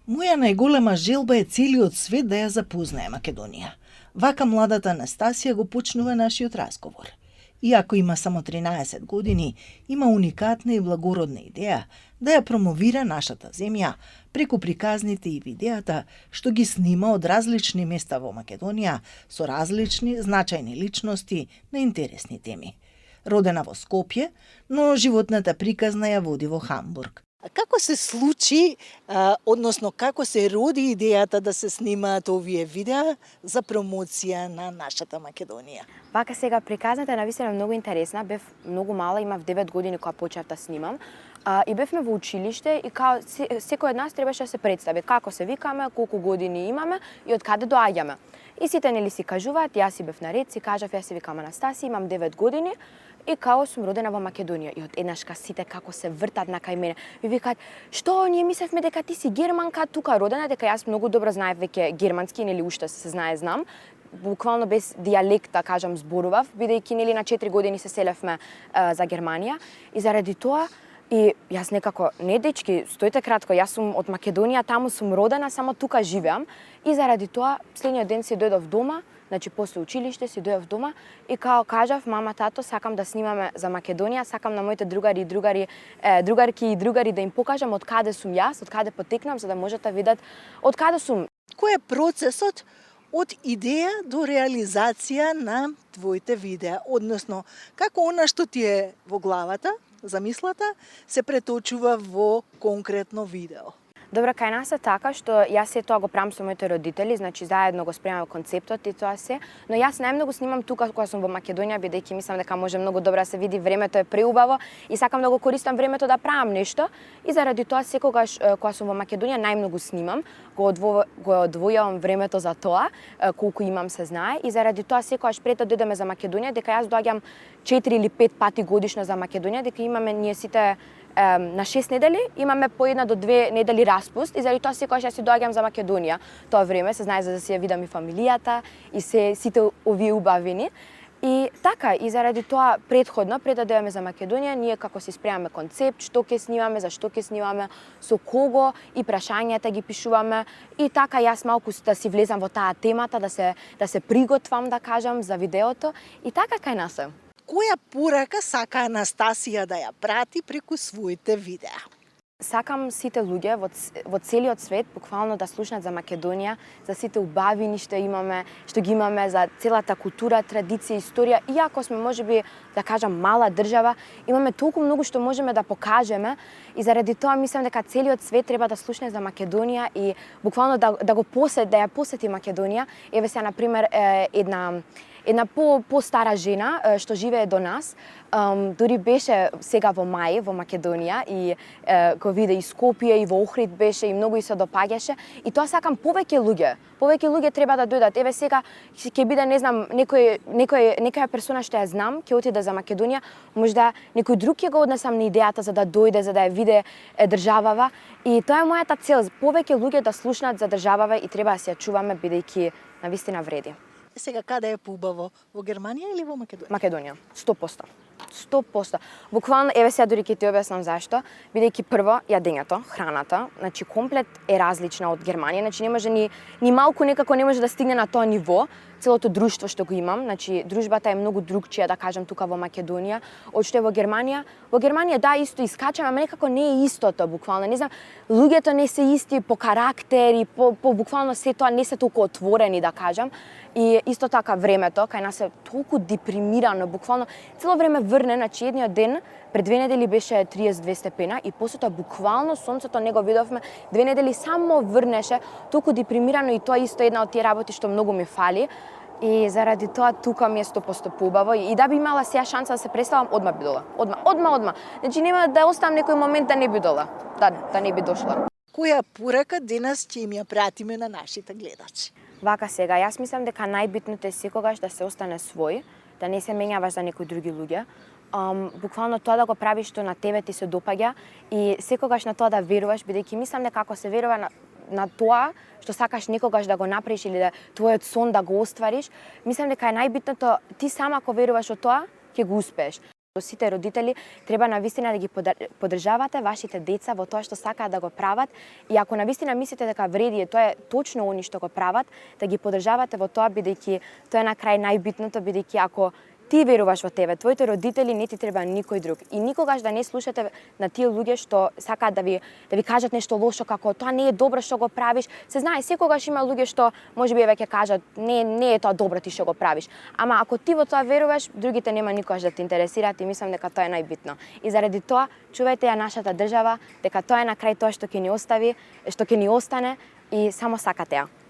Моја најголема желба е целиот свет да ја запознае Македонија. Вака младата Анастасија го почнува нашиот разговор. Иако има само 13 години, има уникатна и благородна идеја да ја промовира нашата земја преку приказните и видеата што ги снима од различни места во Македонија со различни значајни личности на интересни теми. Родена во Скопје, но животната приказна ја води во Хамбург. А како се случи, односно како се роди идејата да се снимаат овие видеа за промоција на нашата Македонија? Вака сега приказната е навистина многу интересна. Бев многу мала, имав 9 години кога почнав да снимам. И бевме во училиште и као секој од нас требаше да се представи како се викаме, колку години имаме и од каде доаѓаме. И сите нели си кажуваат, јас си бев наред, си кажав јас се викам Анастасија, имам 9 години и као сум родена во Македонија. И од еднашка сите како се вртат на кај мене. Ми викаат, што ние мислевме дека ти си германка тука родена, дека јас многу добро знаев веќе германски, нели уште се знам. Буквално без дијалект, да кажам, зборував, бидејќи нели на 4 години се селевме за Германија и заради тоа и јас некако, не дечки, стоите кратко, јас сум од Македонија, таму сум родена, само тука живеам и заради тоа следниот ден си дојдов дома, значи после училиште си дојдов дома и као кажав мама, тато, сакам да снимаме за Македонија, сакам на моите другарки и другари да им покажам од каде сум јас, од каде потекнам, за да можат да видат од каде сум. Кој е процесот од идеја до реализација на твоите видеа, односно како она што ти е во главата, замислата, се преточува во конкретно видео? Добро, кај нас е така што јас се тоа го правам со моите родители, значи заедно го спремаме концептот и тоа се, но јас најмногу снимам тука кога сум во Македонија, бидејќи мислам дека може многу добро да се види, времето е преубаво и сакам да го користам времето да правам нешто и заради тоа секогаш кога сум во Македонија најмногу снимам, го одвојувам времето за тоа, колку имам се знае и заради тоа секогаш пред да дојдеме за Македонија, дека јас доаѓам 4 или 5 пати годишно за Македонија, дека имаме ние сите на 6 недели имаме по 1 до 2 недели распуст и заради тоа секогаш јас си доаѓам за Македонија. Тоа време се знае за да си ја видам и фамилијата и сите овие убавини. И така, и заради тоа предходно, пред да дојдеме за Македонија, ние како си спремаме концепт, што ќе снимаме, за што ќе снимаме, со кого и прашањата ги пишуваме. И така јас малку да си влезам во таа темата, да се приготвам, да кажам, за видеото. И така кај нас е. Која порака сака Анастасија да ја прати преку своите видеа? Сакам сите луѓе во целиот свет буквално да слушнат за Македонија, за сите убавини што ги имаме, за целата култура, традиција, историја. Иако сме можеби, да кажам, мала држава, имаме толку многу што можеме да покажеме и заради тоа мислам дека целиот свет треба да слушне за Македонија и буквално да ја посети Македонија. Еве сега на пример една по-стара жена што живее до нас, дури беше сега во мај во Македонија и го виде и Скопје и во Охрид беше и многу и се допаѓаше и тоа сакам повеќе луѓе треба да дојдат. Еве сега ќе биде не знам некоја персона што ја знам ќе отиде за Македонија, можда некој друг ќе го однесам на идејата за да дојде, за да ја виде државава и тоа е мојата цел, повеќе луѓе да слушнат за државава и треба да се ја чуваме бидејќи навистина вреди. Сега каде е поубаво? Во Германија или во Македонија? Македонија, 100%. 100%. Буквално, еве сега дури ќе ти објаснам зашто, бидејќи прво јадењето, храната, значи комплет е различна од Германија, значи не може ни малку некако не може да стигне на тоа ниво, целото друштво што го имам, значи дружбата е многу другчија, да кажам, тука во Македонија, од што е во Германија. Во Германија да исто искачаме, ама некако не е истото буквално, не знам, луѓето не се исти по карактер и по буквално се тоа не се толку отворени, да кажам. И исто така времето, кај нас е толку депримирано, буквално цело време врне, значи едниот ден пред 2 недели беше 32 степена и после тоа буквално сонцето не го видовме, 2 недели само врнеше, толку депримирано и тоа исто една од тие работи што многу ми фали. И заради тоа тука ми е 100% поубаво и да би имала сега шанса да се представам, одма би дола. Одма. Значи нема да оставам некој момент да не би дола, да не би дошла. Која порака денес ќе им ја пратиме на нашите гледачи? Вака сега, јас мислам дека најбитното е секогаш да се остане свој, да не се менјаваш за некои други луѓе. Буквално тоа да го правиш што на тебе ти се допаѓа и секогаш на тоа да веруваш, бидејќи мислам дека ако се верува на тоа што сакаш некогаш да го направиш или да твојот сон да го оствариш, мислам дека е најбитното ти сама ако веруваш во тоа, ќе го успееш. Сите родители треба навистина да ги поддржавате вашите деца во тоа што сакаат да го прават и ако навистина мислите дека вреди тоа е точно они што го прават, да ги поддржавате во тоа бидејќи тоа е на крај најбитното бидејќи ако ти веруваш во тебе, твоите родители не ти треба никој друг. И никогаш да не слушате на тие луѓе што сакаат да ви кажат нешто лошо како тоа не е добро што го правиш. Се знае секогаш има луѓе што можеби веќе кажат не е тоа добро ти што го правиш. Ама ако ти во тоа веруваш, другите нема никогаш да те интересираат и мислам дека тоа е најбитно. И заради тоа чувајте ја нашата држава, дека тоа е на крај тоа што ќе ни остави, што ќе ни остане и само сакате ја.